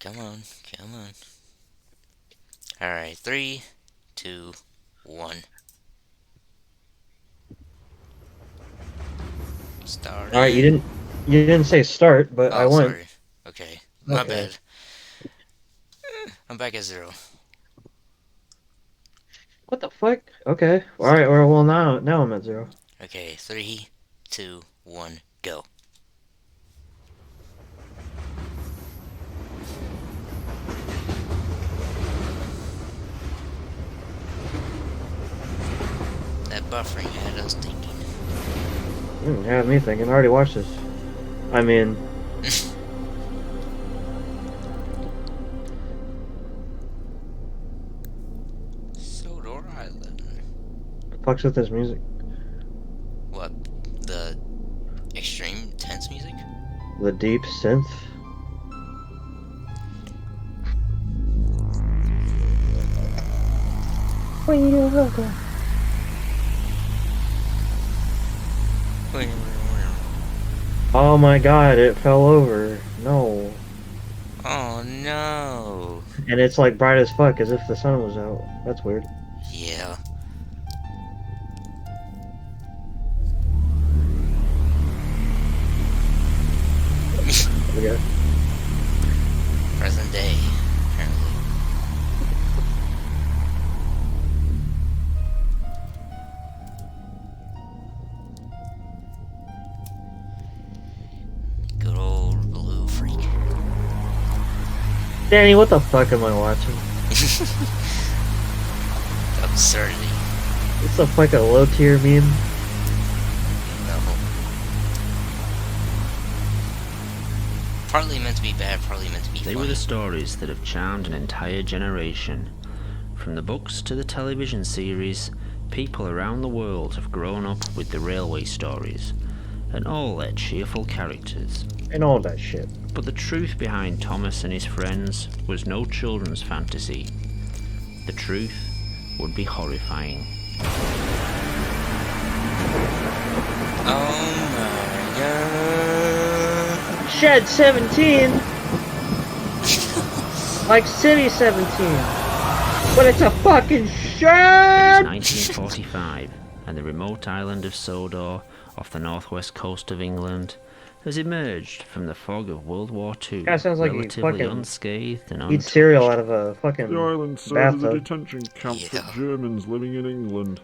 Come on, come on. Alright, 3, 2, 1. Alright, Starting. you didn't say start, but I Oh, went. sorry. Okay, my Okay. bad. I'm back at 0. What the fuck? Okay. Alright, well now I'm at 0. Okay, 3, 2, 1, go. That buffering had us thinking. Yeah, me thinking. I already watched this. I mean, Sodor Island. fucks with this music. What? The extreme tense music? The deep synth. Oh my god, it fell over. No. Oh no. And it's like bright as fuck, as if the sun was out. That's weird. Yeah. Yeah. Present day, apparently. Good old blue freak. Danny, what the fuck am I watching? Absurdity. It's a fucking low tier meme. No. Partly meant to be bad, partly meant to be They funny. were the stories that have charmed an entire generation. From the books to the television series, people around the world have grown up with the railway stories, and all their cheerful characters. And all that shit. But the truth behind Thomas and his friends was no children's fantasy. The truth would be horrifying. Oh my god. Shed 17! Like City 17! But it's a fucking shed! It's 1945, and the remote island of Sodor, off the northwest coast of England, has emerged from the fog of World War II, Guy sounds like he relatively fucking unscathed and eat untouched. cereal out of a fucking The island served as a bathtub. detention camp for Yeah. Germans living in England.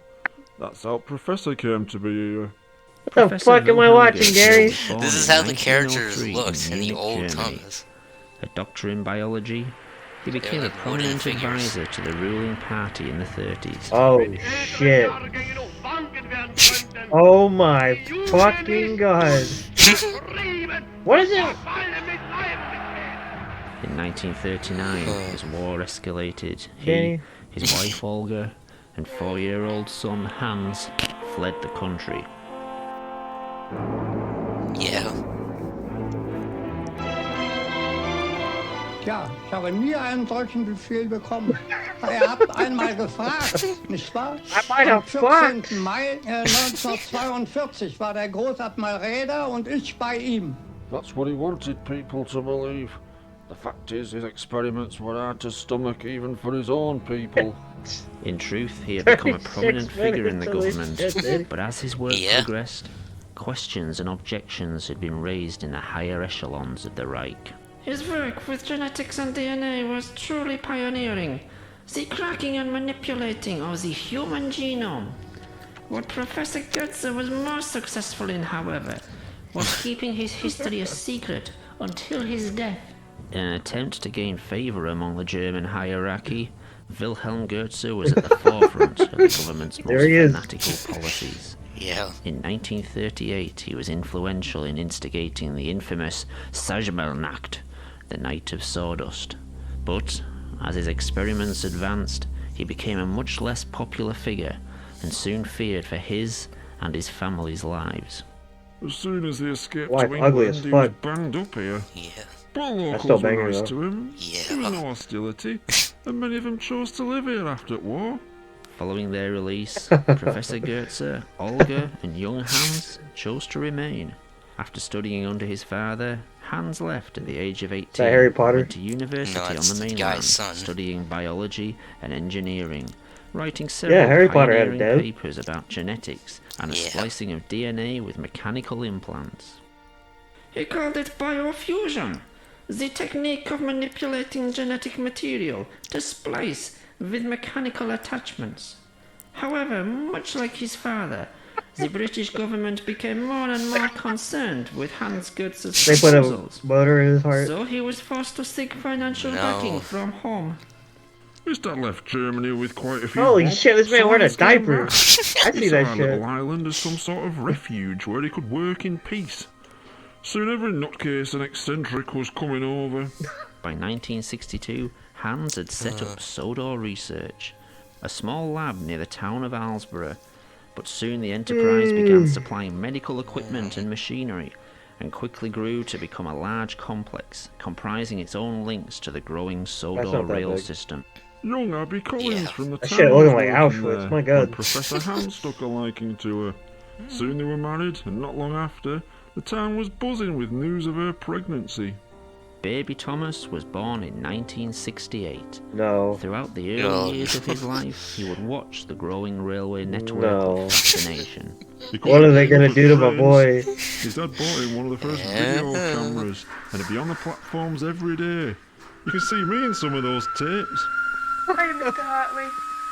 That's how Professor came to be here. What the Professor fuck am I Wilhelm watching, Goethe Gary? was born This is in how the characters 1903 looked in the Munich, old Germany. Thomas. A doctor in biology, he became a like wooden prominent figures. advisor to the ruling party in the 30s. Oh shit. Oh my fucking god. What is it? In 1939, as war escalated, he, Danny? his wife Olga, and 4-year-old son Hans fled the country. Yeah. Tja, ich habe nie einen solchen Befehl bekommen. Er hat einmal gefragt, nicht wahr? might Am have fucked. 14. Mai 1942 war der Großadmiral Räder und ich bei ihm. That's what he wanted people to believe. The fact is, his experiments were hard to stomach even for his own people. In truth, he had become a 36 prominent figure in the minutes government, of this shit. but as his work Yeah. progressed, questions and objections had been raised in the higher echelons of the Reich. His work with genetics and DNA was truly pioneering. The cracking and manipulating of the human genome. What Professor Goetze was more successful in, however, was keeping his history a secret until his death. In an attempt to gain favour among the German hierarchy, Wilhelm Goetze was at the forefront of the government's most There he is. fanatical policies. Yeah. In 1938, he was influential in instigating the infamous Sajmelnacht, the Night of Sawdust. But, as his experiments advanced, he became a much less popular figure and soon feared for his and his family's lives. As soon as he escaped Wife to ugly England, as he was fuck. banged up here. Yeah. But I still locals bang were her, nice though. to him. Yeah. There was no hostility, and many of them chose to live here after war. Following their release, Professor Goetze, Olga, and young Hans chose to remain. After studying under his father, Hans left at the age of 18 that Harry Potter? went to university No, on it's the the mainland, guy's son. studying biology and engineering, writing several Harry Potter had a pioneering dad. papers about genetics and the Yeah. splicing of DNA with mechanical implants. He called it biofusion, the technique of manipulating genetic material to splice with mechanical attachments. However, much like his father, the British government became more and more concerned with Hans Goetz's They put a proposals, motor in his heart. so he was forced to seek financial No. backing from home. His dad left Germany with quite a few. Holy bob, shit, this man so wearing a Hans came diaper. back. I see He saw that our shit. little island as some sort of refuge where he could work in peace. Soon every nutcase and eccentric was coming over. By 1962, Hans had set up Sodor Research, a small lab near the town of Alsborough, but soon the enterprise began supplying medical equipment and machinery, and quickly grew to become a large complex, comprising its own links to the growing Sodor not that rail big. system. Young Abby Collins Yeah. from the That town shit was looking like working Auschwitz, there my when God. Professor Hans took a liking to her. Soon they were married, and not long after, the town was buzzing with news of her pregnancy. Baby Thomas was born in 1968. No. Throughout the early Oh. years of his life, he would watch the growing railway network No. with fascination. He What couldn't are they keep up gonna with do to my trains. boy? His dad bought him one of the first video cameras, and he'd be on the platforms every day. You can see me in some of those tapes. Hi, Mr. Hartley.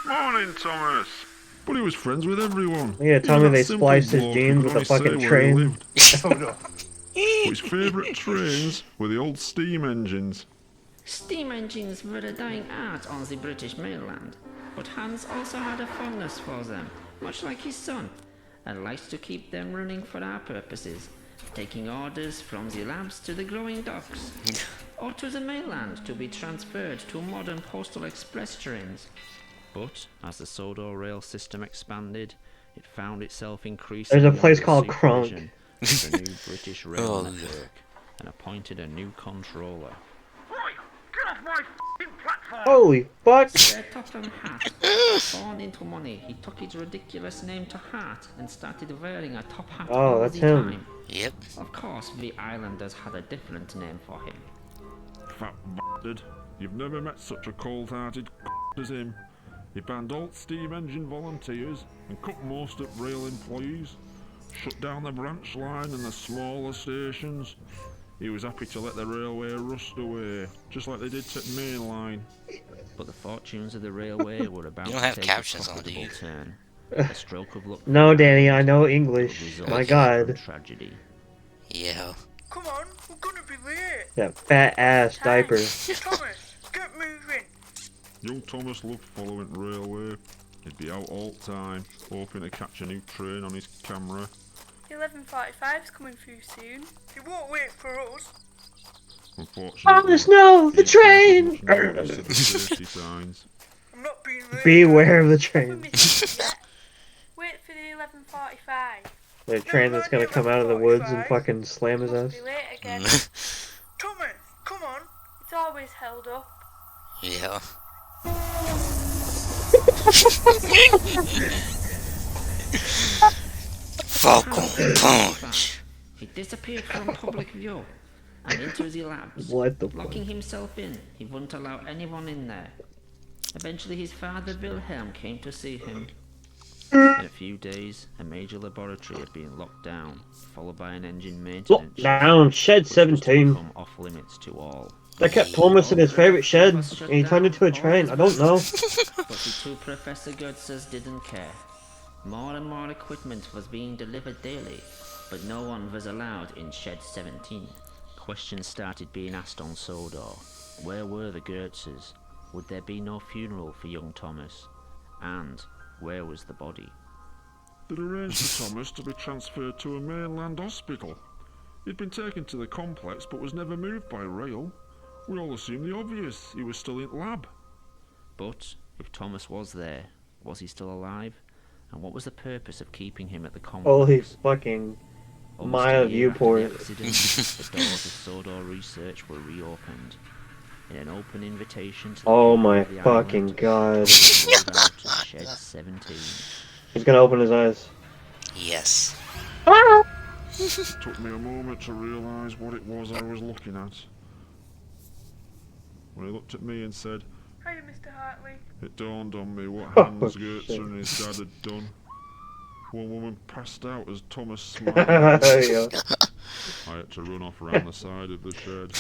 Morning, Thomas. But he was friends with everyone. Yeah, tell Even me that they simple spliced his bloke who genes could with a only say fucking where he train. lived. But his favourite trains were the old steam engines. Steam engines were a dying art on the British mainland, but Hans also had a fondness for them, much like his son, and likes to keep them running for our purposes, taking orders from the labs to the growing docks, or to the mainland to be transferred to modern postal express trains. But as the Sodor rail system expanded, it found itself increasingly There's a place under called supervision of the new British rail Oh, network, and appointed a new controller. Holy fuck! Their Topham Hat, born into money, he took his ridiculous name to heart and started wearing a top hat Oh, all that's the him. time. Yep. Of course, the islanders had a different name for him. Fat bastard. You've never met such a cold-hearted as him. He banned all steam engine volunteers and cut most at rail employees. Shut down the branch line and the smaller stations. He was happy to let the railway rust away, just like they did to the main line. But the fortunes of the railway were about You don't to have take captions a on, do profitable you? turn. A stroke of luck. No, for Danny, Ireland I know would English. result My in God. tragedy. Yeah. Come on, we're gonna be late. That fat ass diaper. Thomas, get moving. Young Thomas loved following the railway. He'd be out all the time, hoping to catch a new train on his camera. 11:45's coming through soon. He won't wait for us. Unfortunately, Thomas, no! he The didn't pay train! much notice to the safety signs. I'm not being late. Beware of the We're train. missing yet. Wait for the 11:45. The train that's gonna come out of the woods and fucking slam his Must ass. be late again. Thomas, come on. It's always held up. Yeah. Falcon punch. He disappeared from public view and into the labs. What the fuck? Locking himself in, he wouldn't allow anyone in there. Eventually his father Wilhelm came to see him. In a few days, a major laboratory had been locked down, followed by an engine maintenance Look down, shed which was to 17. become off limits to all. They kept Thomas in his favourite shed, and he turned into a train. I don't know. But the two Professor Goetzes didn't care. More and more equipment was being delivered daily, but no one was allowed in Shed 17. Questions started being asked on Sodor. Where were the Goetzes? Would there be no funeral for young Thomas? And where was the body? They'd arranged for Thomas to be transferred to a mainland hospital. He'd been taken to the complex but was never moved by rail. We all assumed the obvious, he was still in lab. But if Thomas was there, was he still alive? And what was the purpose of keeping him at the complex? Holy fucking Almost my a year after the viewport. accident, the doors of Sodor Research were reopened. In an open invitation to the Oh people my of the fucking island, god. it was rolled out to Shed 17. He's gonna open his eyes. Yes. It took me a moment to realise what it was I was looking at. When he looked at me and said, Hiya, Mr. Hartley. it dawned on me what Oh, Hans shit. Gertzer and his dad had done. One woman passed out as Thomas smiled. Yeah. I had to run off round the side of the shed.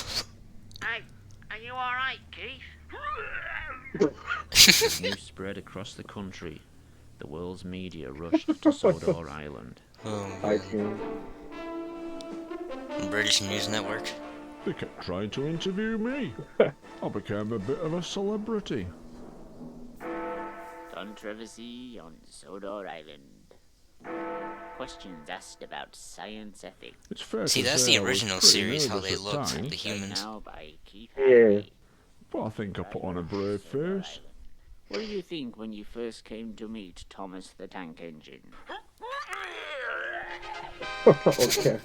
Hey, are you alright, Keith? The news spread across the country. The world's media rushed to Sodor Island. iTunes. British News Network. They kept trying to interview me. I became a bit of a celebrity. Controversy on Sodor Island. Questions asked about science ethics. It's fair See, to that's say the I was original pretty series, how nervous they at looked, times, the humans. Now by Keith Yeah. Hartley. but I think I put on a brave face. What did you think when you first came to meet Thomas the Tank Engine? Okay.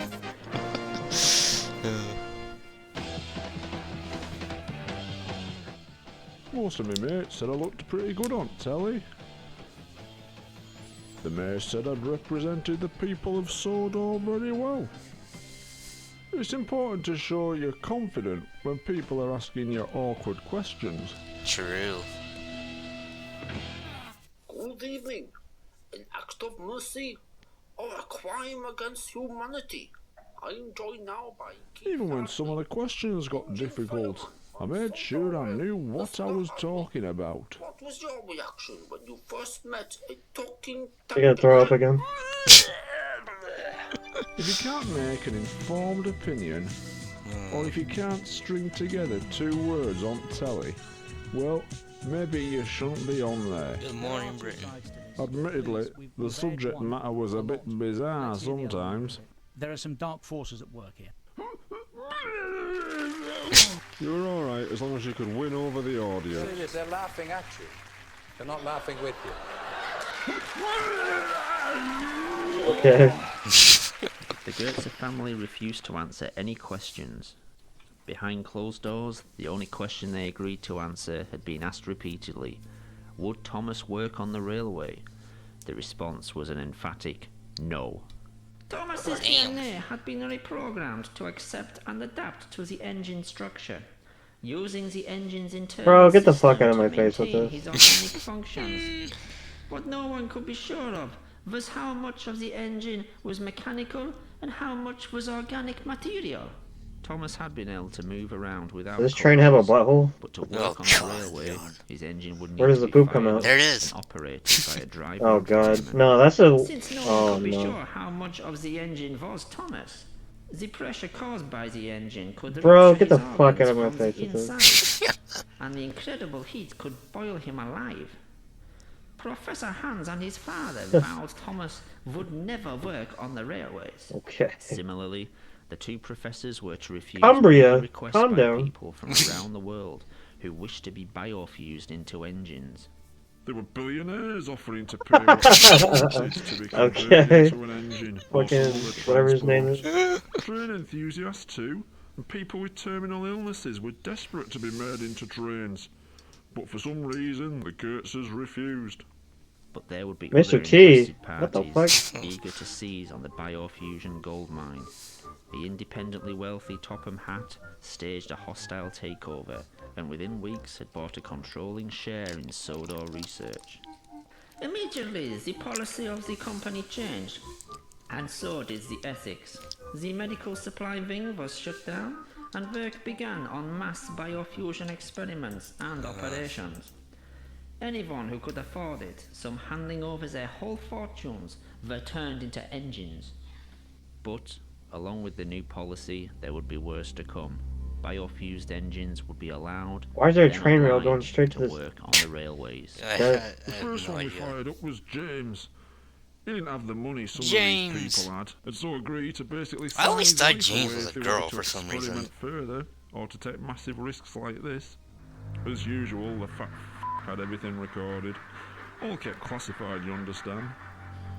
Most of my mates said I looked pretty good on telly. The mayor said I'd represented the people of Sodor very well. It's important to show you're confident when people are asking you awkward questions. True. Good evening. An act of mercy or a crime against humanity? I am joined now by Even when some of the questions got difficult, I made sure I knew what I was talking about. What was your reaction when you first met a talking You gonna throw up again? If you can't make an informed opinion, or if you can't string together two words on telly, well, maybe you shouldn't be on there. Good morning, Britain. Admittedly, the subject matter was a bit bizarre sometimes. There are some dark forces at work here. You were alright as long as you could win over the audience. They're laughing at you. They're not laughing with you. Okay. The Gertzer family refused to answer any questions. Behind closed doors, the only question they agreed to answer had been asked repeatedly. Would Thomas work on the railway? The response was an emphatic no. Thomas's DNA had been reprogrammed to accept and adapt to the engine structure, using the engine's internal Bro, get the system fuck out of to my face with maintain this. his organic functions. What no one could be sure of was how much of the engine was mechanical and how much was organic material. Thomas had been able to move around without Does this train have a caution, butthole? but to work Oh, on God, the railway, God. his engine would need Where does to the be poop come fired out? There it is. and operated by a driver. Oh of god. German. No, that's a... Since no one Oh could be no. sure how much of the engine was Thomas, the pressure caused by the engine could Bro, rupture get the his fuck organs out of my from face the with this. inside, and the incredible heat could boil him alive. Professor Hans and his father vowed Thomas would never work on the railways. Okay. Similarly, the two professors were to refuse Umbria, any requests calm by down. people from around the world who wished to be biofused into engines. They were billionaires offering to pay what it wanted to be converted Okay. into an engine. or Fucking some other whatever his name is. transport. Train enthusiasts too, and people with terminal illnesses were desperate to be made into trains. But for some reason, the Gertzers refused. But there would be Mr. other T, interested what the parties fuck? eager to seize on the biofusion gold mine. The independently wealthy Topham Hatt staged a hostile takeover, and within weeks had bought a controlling share in Sodor research. Immediately, the policy of the company changed, and so did the ethics. The medical supply wing was shut down, and work began on mass biofusion experiments and operations. Anyone who could afford it, some handing over their whole fortunes, were turned into engines. But, along with the new policy, there would be worse to come. Biofused engines would be allowed. Why is there a then train rail obliged going straight to this? work on the railways? I That- have The first no one we idea. fired up was James. He didn't have the money some of James. these people had, and so agreed to basically I always sign his thought life James away was if a he girl wanted to for some reason. experiment further, or to take massive risks like this. As usual, the fat had everything recorded. All kept classified, you understand.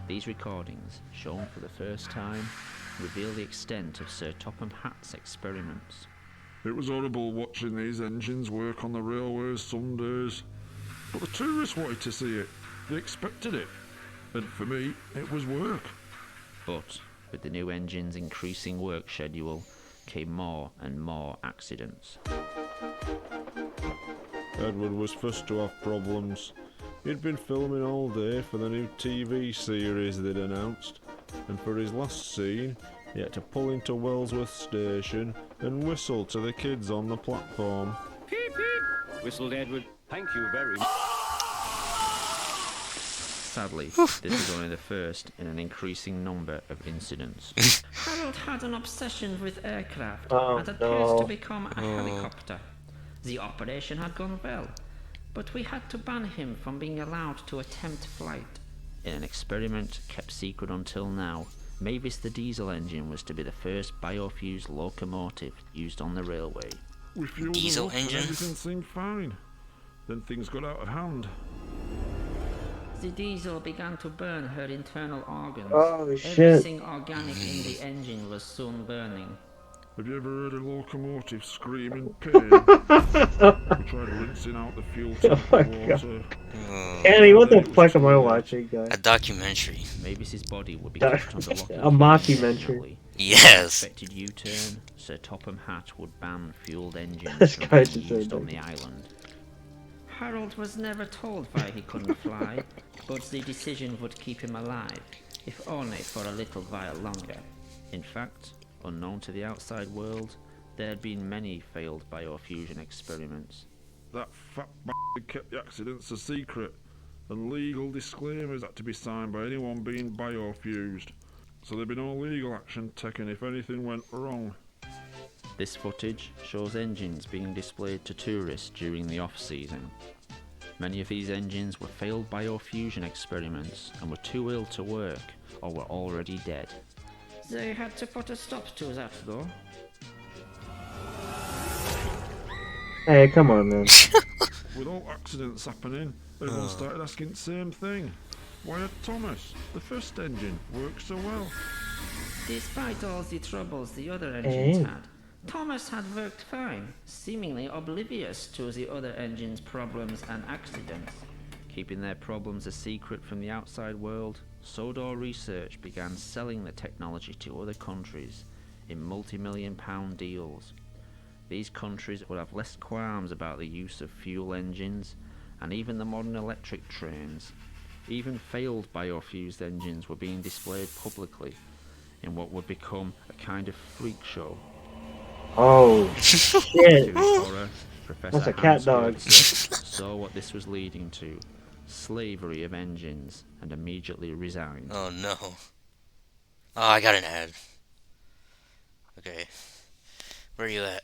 These recordings, shown for the first time, reveal the extent of Sir Topham Hatt's experiments. It was horrible watching these engines work on the railways some days. But the tourists wanted to see it. They expected it. And for me, it was work. But, With the new engine's increasing work schedule came more and more accidents. Edward was first to have problems. He'd been filming all day for the new TV series they'd announced, and for his last scene, he had to pull into Wellsworth Station and whistle to the kids on the platform. Peep, peep! Whistled Edward. Thank you very much. Sadly, this is only the first in an increasing number of incidents. Harold had an obsession with aircraft Oh, and had no. plans to become a helicopter. The operation had gone well, but we had to ban him from being allowed to attempt flight. In an experiment kept secret until now, Mavis the diesel engine was to be the first biofuel locomotive used on the railway. We fueled Diesel them up and engine? everything seemed fine. Then things got out of hand. The diesel began to burn her internal organs. Oh, shit. Everything organic in the engine was soon burning. Have you ever heard a locomotive scream in pain? We tried rinsing out the fuel tank my with water. Annie, what the fuck am I watching, guys? A documentary. Mavis's body would be kept under lock A mockumentary. Yes. Expected U-turn, Sir Topham Hatt would ban fueled engines This from guy's being just used on the ridiculous. island. Harold was never told why he couldn't fly, but the decision would keep him alive, if only for a little while longer. In fact, unknown to the outside world, there had been many failed biofusion experiments. That fat bastard kept the accidents a secret, and legal disclaimers had to be signed by anyone being biofused, so there'd be no legal action taken if anything went wrong. This footage shows engines being displayed to tourists during the off-season. Many of these engines were failed biofusion experiments and were too ill to work or were already dead. They had to put a stop to that, though. Hey, come on, man. With all accidents happening, everyone started asking the same thing. Why had Thomas, the first engine, worked so well? Despite all the troubles the other engines Hey. had, Thomas had worked fine, seemingly oblivious to the other engine's problems and accidents. Keeping their problems a secret from the outside world, Sodor Research began selling the technology to other countries in multi-million-pound deals. These countries would have less qualms about the use of fuel engines and even the modern electric trains. Even failed biofused engines were being displayed publicly in what would become a kind of freak show. Oh, To shit. his horror, Professor That's a cat Hans dog. Goetze saw what this was leading to, slavery of engines, and immediately resigned. Oh no. Oh, I got an ad. Okay. Where are you at?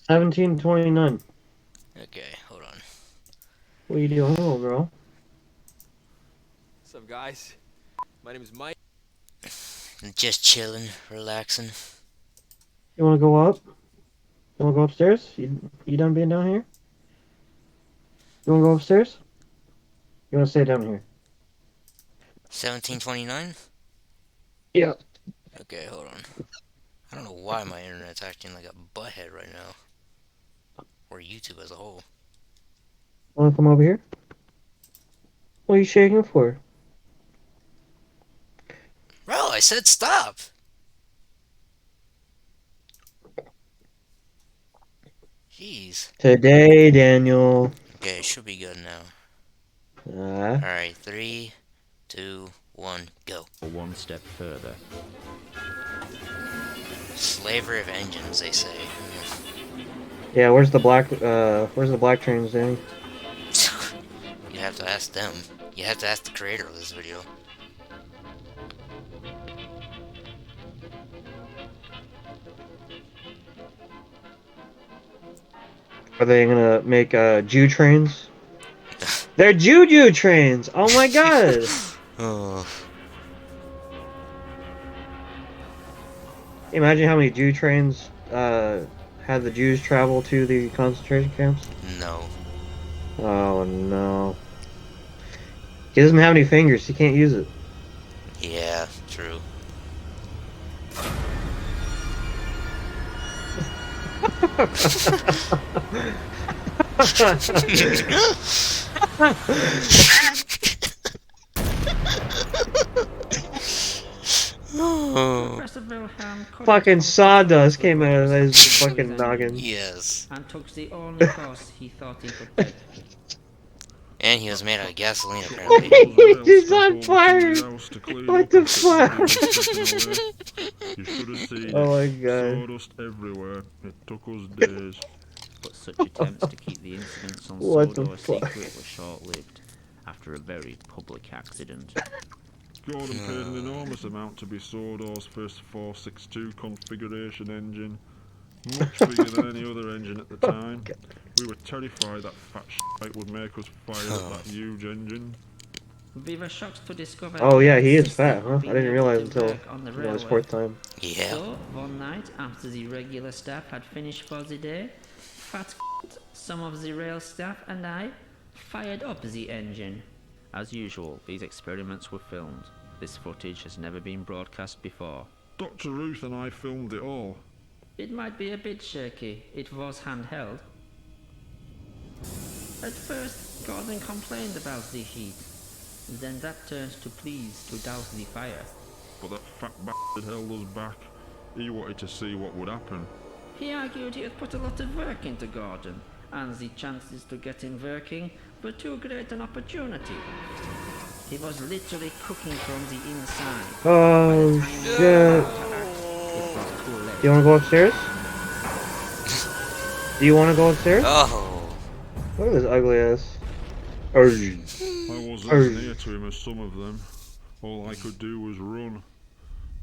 1729. Okay, hold on. What are you doing, little girl? What's up, guys? My name is Mike. Just chilling, relaxing. You wanna go up? You wanna go upstairs? You done being down here? You wanna go upstairs? You wanna stay down here? 1729? Yeah. Okay, hold on. I don't know why my internet's acting like a butthead right now. Or YouTube as a whole. Wanna come over here? What are you shaking for? Bro, I said stop! Jeez. Today, Daniel. Okay, it should be good now. Ah. Alright, 3, 2, 1, go. One step further. Slavery of engines, they say. Yeah, where's the black trains, Danny? You have to ask them. You have to ask the creator of this video. Are they gonna make Jew trains? They're Juju trains! Oh my god! Oh. Imagine how many Jew trains had the Jews travel to the concentration camps? No. Oh no. He doesn't have any fingers, he can't use it. Yeah, true. Professor Wilhelm cut Fucking it sawdust came out of his fucking noggin. Yes. and took the only course he thought he could take. And he was made out of gasoline, apparently. He's on fire! What the fuck? You should have seen Oh my it. god. Sawdust everywhere. It took us days. But such attempts to keep the incidents on What the Sodor fuck? secret were short-lived after a very public accident. Gordon paid an enormous amount to be Sodor's first 462 configuration engine. Much bigger than any other engine at the time. We were terrified that fat shite would make us fire at that huge engine. We were shocked to discover. Oh yeah, he is system fat, huh? I being didn't able realize to until work on the his railway. fourth time. Yeah. So, one night, after the regular staff had finished for the day, Fat some of the rail staff and I fired up the engine. As usual, these experiments were filmed. This footage has never been broadcast before. Dr. Ruth and I filmed it all. It might be a bit shaky. It was handheld. At first, Gordon complained about the heat. Then that turned to pleas to douse the fire. But that fat bastard held us back. He wanted to see what would happen. He argued he had put a lot of work into Gordon, and the chances to get him working were too great an opportunity. He was literally cooking from the inside. Oh shit. Do you wanna go upstairs? Do you wanna go upstairs? Oh. Look at this ugly ass. I wasn't as near to him as some of them. All I could do was run.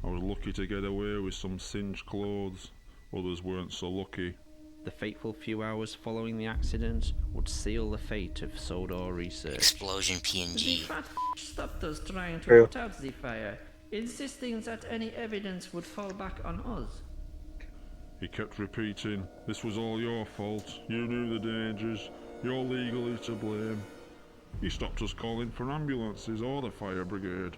I was lucky to get away with some singed clothes. Others weren't so lucky. The fateful few hours following the accident would seal the fate of Sodor research. Explosion PNG. The fat stopped us trying to True. put out the fire, insisting that any evidence would fall back on us. He kept repeating, "This was all your fault. You knew the dangers. You're legally to blame." He stopped us calling for ambulances or the fire brigade.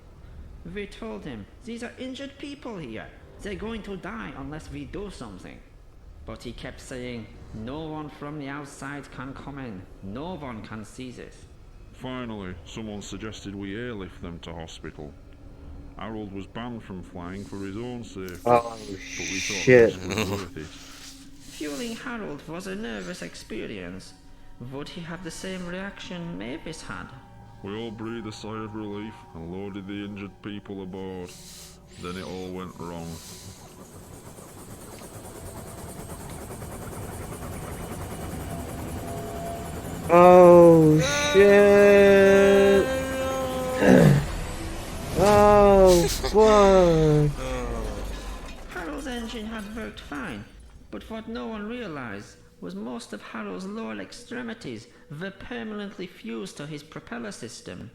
We told him, these are injured people here. They're going to die unless we do something. But he kept saying, no one from the outside can come in. No one can see this. Finally, someone suggested we airlift them to hospital. Harold was banned from flying for his own safety. Oh but we thought shit. this was worth it. Fueling Harold was a nervous experience. Would he have the same reaction Mavis had? We all breathed a sigh of relief and loaded the injured people aboard. Then it all went wrong. Oh shit. Oh fuck. Harold's engine had worked fine, but what no one realized was most of Harold's lower extremities were permanently fused to his propeller system.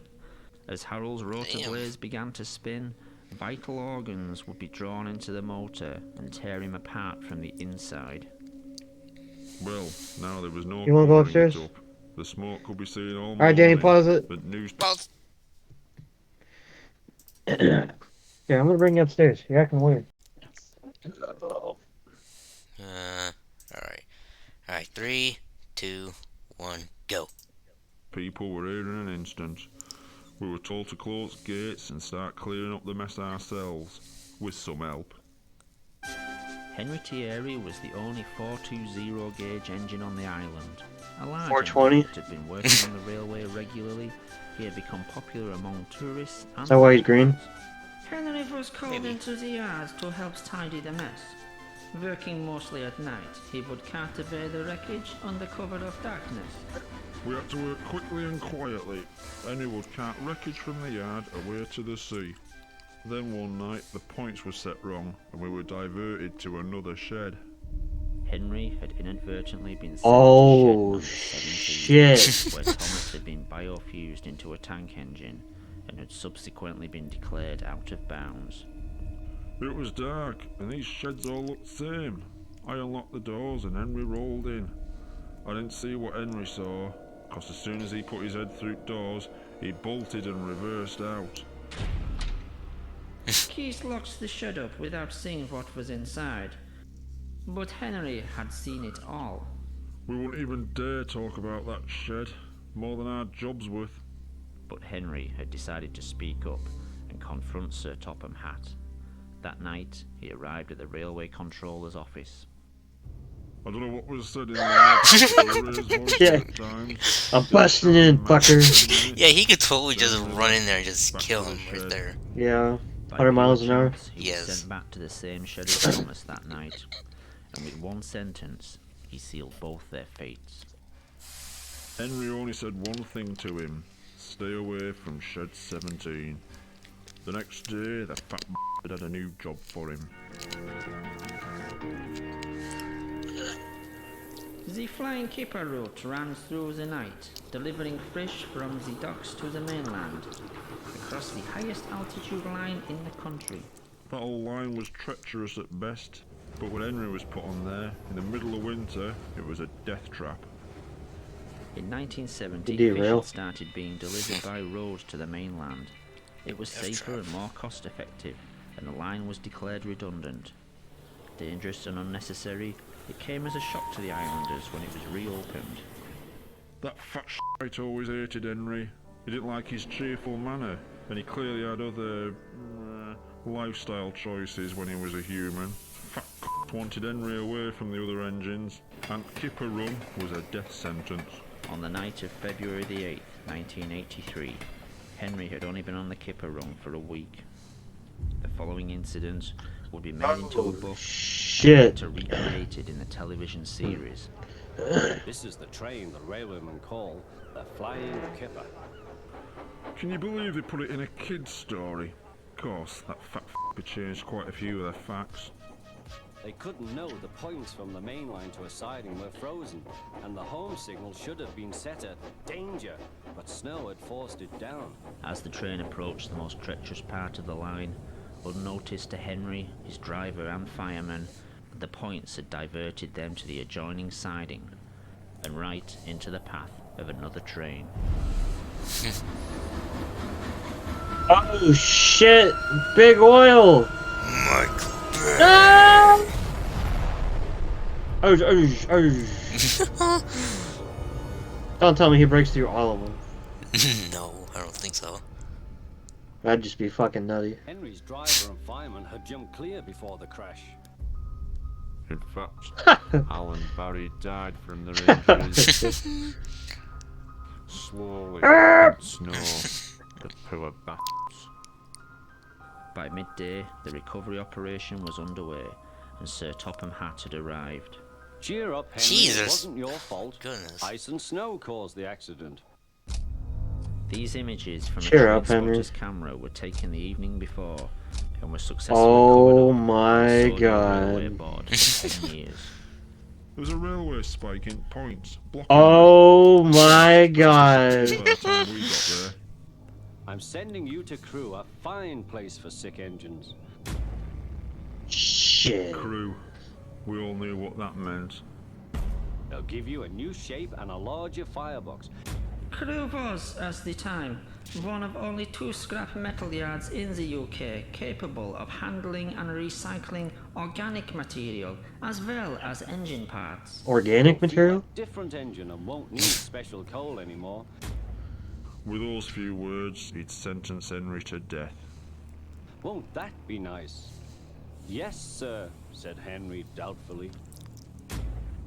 As Harold's rotor blades began to spin, vital organs would be drawn into the motor and tear him apart from the inside. Well, now there was no You wanna go covering it upstairs? up. The smoke could be seen all Alright, Danny, morning, pause it. but Pause. Yeah, I'm gonna bring you upstairs. You're acting weird. Alright. Alright, 3, 2, 1, go. people were here in an instant. We were told to close gates and start clearing up the mess ourselves, with some help. Henry Thierry was the only 420 gauge engine on the island. A large 420? engine that had been working on the railway regularly. He had become popular among tourists and Is that why he's green? Henry was called into the yard to help tidy the mess. Working mostly at night, he would cart away the wreckage under cover of darkness. We had to work quickly and quietly. Henry would cart wreckage from the yard away to the sea. Then one night the points were set wrong and we were diverted to another shed. Henry had inadvertently been sent Oh, to shed shit. 17, where Thomas had been biofused into a tank engine and had subsequently been declared out of bounds. It was dark and these sheds all looked the same. I unlocked the doors and Henry rolled in. I didn't see what Henry saw, because as soon as he put his head through doors, he bolted and reversed out. Keith locked the shed up without seeing what was inside. But Henry had seen it all. We wouldn't even dare talk about that shed, more than our job's worth. But Henry had decided to speak up and confront Sir Topham Hatt. That night, he arrived at the railway controller's office. I don't know what was said in there. Yeah. I'm busting in, fucker. Yeah, he could totally just run in there and just kill him right there. Yeah. By 100 miles an hour. chance, he was sent back to the same shed as Thomas that night, and with one sentence, he sealed both their fates. Henry only said one thing to him: stay away from shed 17. The next day, the fat had a new job for him. The flying kipper route ran through the night, delivering fish from the docks to the mainland, across the highest altitude line in the country. That old line was treacherous at best, but when Henry was put on there, in the middle of winter, it was a death trap. In 1970, fish had started being delivered by road to the mainland. It was safer and more cost-effective, and the line was declared redundant. Dangerous and unnecessary, it came as a shock to the islanders when it was reopened. That fat shite always hated Henry. He didn't like his cheerful manner, and he clearly had other lifestyle choices when he was a human. Fat wanted Henry away from the other engines, and Kipper Run was a death sentence. On the night of February the 8th, 1983, Henry had only been on the Kipper Run for a week. The following incident would be made into a book to recreated in the television series. This is the train the railwaymen call the Flying Kipper. Can you believe they put it in a kid's story? Of course, that fat changed quite a few of their facts. They couldn't know the points from the main line to a siding were frozen, and the home signal should have been set at danger, but snow had forced it down. As the train approached the most treacherous part of the line, unnoticed to Henry, his driver and firemen, the points had diverted them to the adjoining siding, and right into the path of another train. Oh shit! Big oil! Michael Bay! Ah! Don't tell me he breaks through all of them. No, I don't think so. That'd just be fucking nutty. Henry's driver and fireman had jumped clear before the crash. In fact, Alan Barry died from their injuries. Slowly, in snow, the poor bastards. By midday, the recovery operation was underway, and Sir Topham Hatt had arrived. Cheer up, Henry. Jesus. It wasn't your fault. Goodness. Ice and snow caused the accident. These images from a Cheer up, Henry. spotter's camera were taken the evening before and were successfully Oh covered up my on the railway god. board for 10 years. There was a railway spike in points, blocking Oh my god. by the time we got there. I'm sending you to Crewe, a fine place for sick engines. Shit. Crew. We all knew what that meant. They'll give you a new shape and a larger firebox. Crewe was, at the time, one of only 2 scrap metal yards in the UK capable of handling and recycling organic material as well as engine parts. Organic material? Different engine and won't need special coal anymore. With those few words, he'd sentence Henry to death. Won't that be nice? Yes, sir, said Henry doubtfully.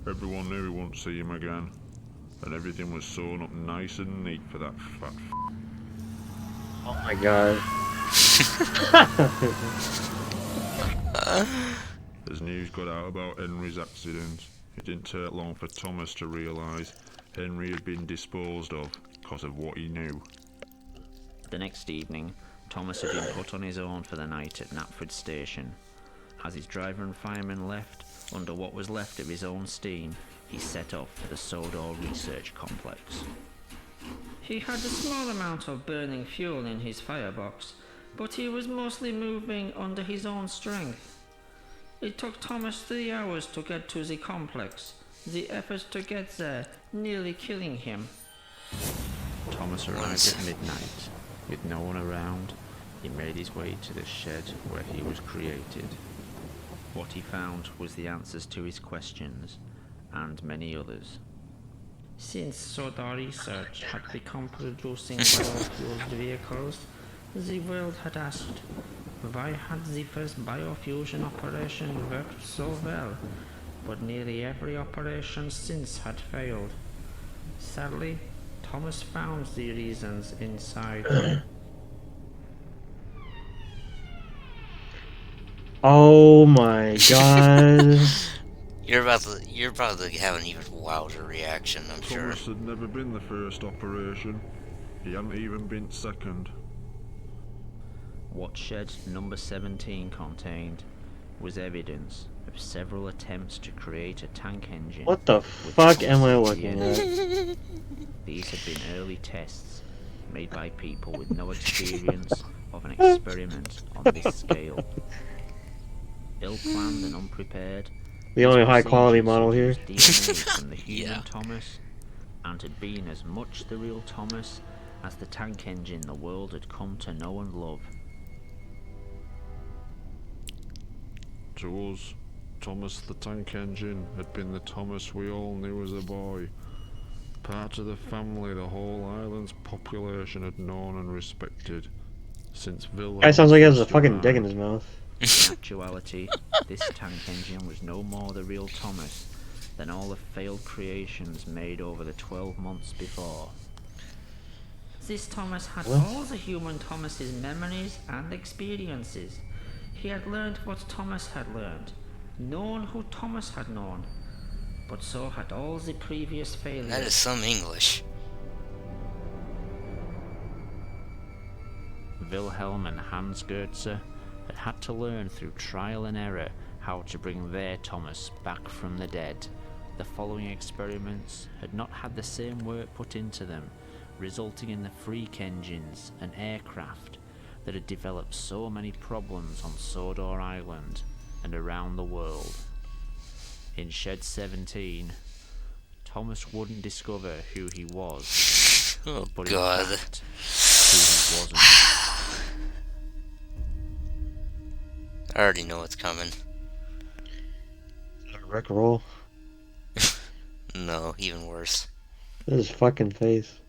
Everyone knew he wouldn't see him again, and everything was sewn up nice and neat for that fat Oh my god. As news got out about Henry's accident, it didn't take long for Thomas to realise Henry had been disposed of because of what he knew. The next evening, Thomas had been put on his own for the night at Knapford Station. As his driver and fireman left, under what was left of his own steam, he set off for the Sodor Research Complex. He had a small amount of burning fuel in his firebox, but he was mostly moving under his own strength. It took Thomas 3 hours to get to the complex, the effort to get there nearly killing him. Thomas arrived at midnight. With no one around, he made his way to the shed where he was created. What he found was the answers to his questions, and many others. Since Sodor Research had become producing biofueled vehicles, the world had asked, Why had the first biofusion operation worked so well, but nearly every operation since had failed? Sadly, Thomas found the reasons inside. Oh my god. You're about to have an even wilder reaction, I'm sure. Thomas had never been the first operation. He hadn't even been second. What shed number 17 contained was evidence of several attempts to create a tank engine. What the fuck am I looking at? These had been early tests made by people with no experience of an experiment on this scale. Ill-planned and unprepared, The only high quality model here. DNA from the human Thomas, and had been as much the real Thomas as the tank engine the world had come to know and love. To us, Thomas the Tank Engine had been the Thomas we all knew as a boy. Part of the family the whole island's population had known and respected since Wilhelm. Guy sounds like he has a fucking dick in his mouth. In actuality, this tank engine was no more the real Thomas than all the failed creations made over the 12 months before. This Thomas had all the human Thomas's memories and experiences. He had learned what Thomas had learned, known who Thomas had known, but so had all the previous failures. That is some English. Wilhelm and Hans Goetze had to learn through trial and error how to bring their Thomas back from the dead. The following experiments had not had the same work put into them, resulting in the freak engines and aircraft that had developed so many problems on Sodor Island and around the world. In Shed 17, Thomas wouldn't discover who he was, but in fact, who he wasn't. I already know what's coming. Rick roll. No, even worse. His fucking face.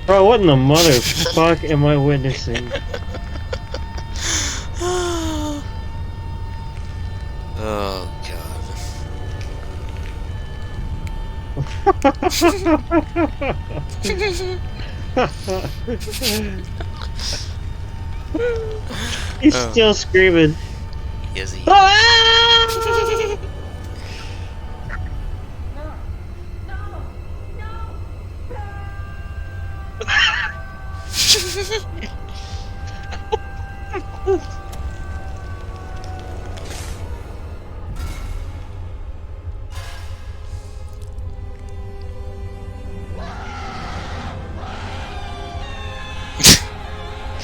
Bro, what in the motherfuck am I witnessing? Oh He's still screaming. Yes, he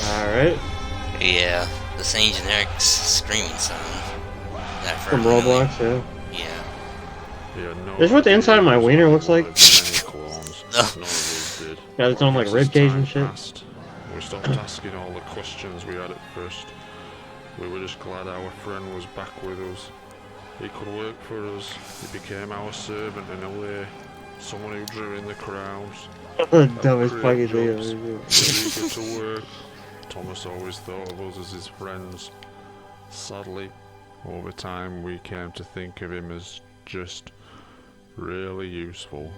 Alright. Yeah, the same generic screaming sound. That From Roblox, yeah. Yeah. Is this what the inside of my wiener looks like? No. Got its own like rib cage and shit. We stopped asking all the questions we had at first. We were just glad our friend was back with us. He could work for us. He became our servant in a way. Someone who drew in the crowds. Dumbest fucking thing I've jobs, ever eager to work. Thomas always thought of us as his friends. Sadly, over time we came to think of him as just really useful.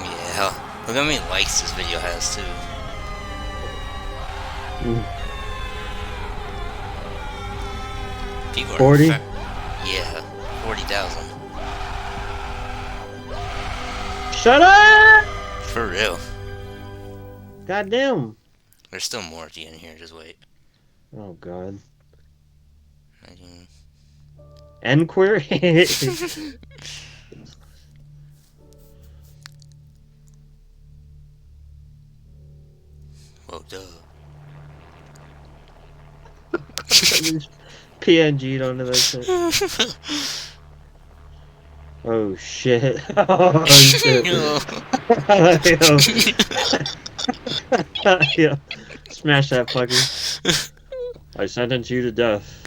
Yeah, look how many likes this video has too. People are 40? Yeah, 40,000. Shut up! For real. Goddamn. There's still more at the end here, just wait. Oh god. 19. Enquiry? Whoa, duh. PNG'd onto that shit. Oh shit. Oh shit. Yeah. Smash that fucker. I sentence you to death.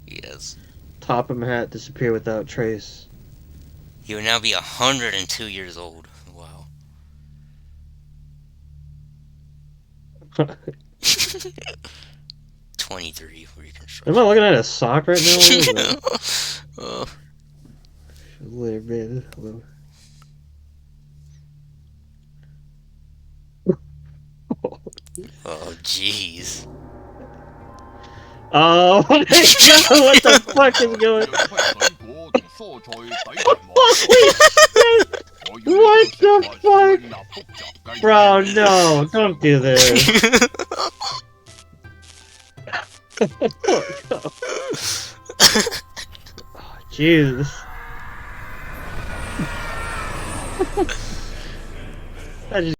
Yes. Top him hat, disappear without trace. He would now be 102 years old. Wow. 23 reconstruction. Am I looking at a sock right now? What is that? Oh. Little bit. Hello. Oh, jeez. Oh my god, what the fuck is going on? What the fuck? Bro, no, don't do this. Oh, jeez. I just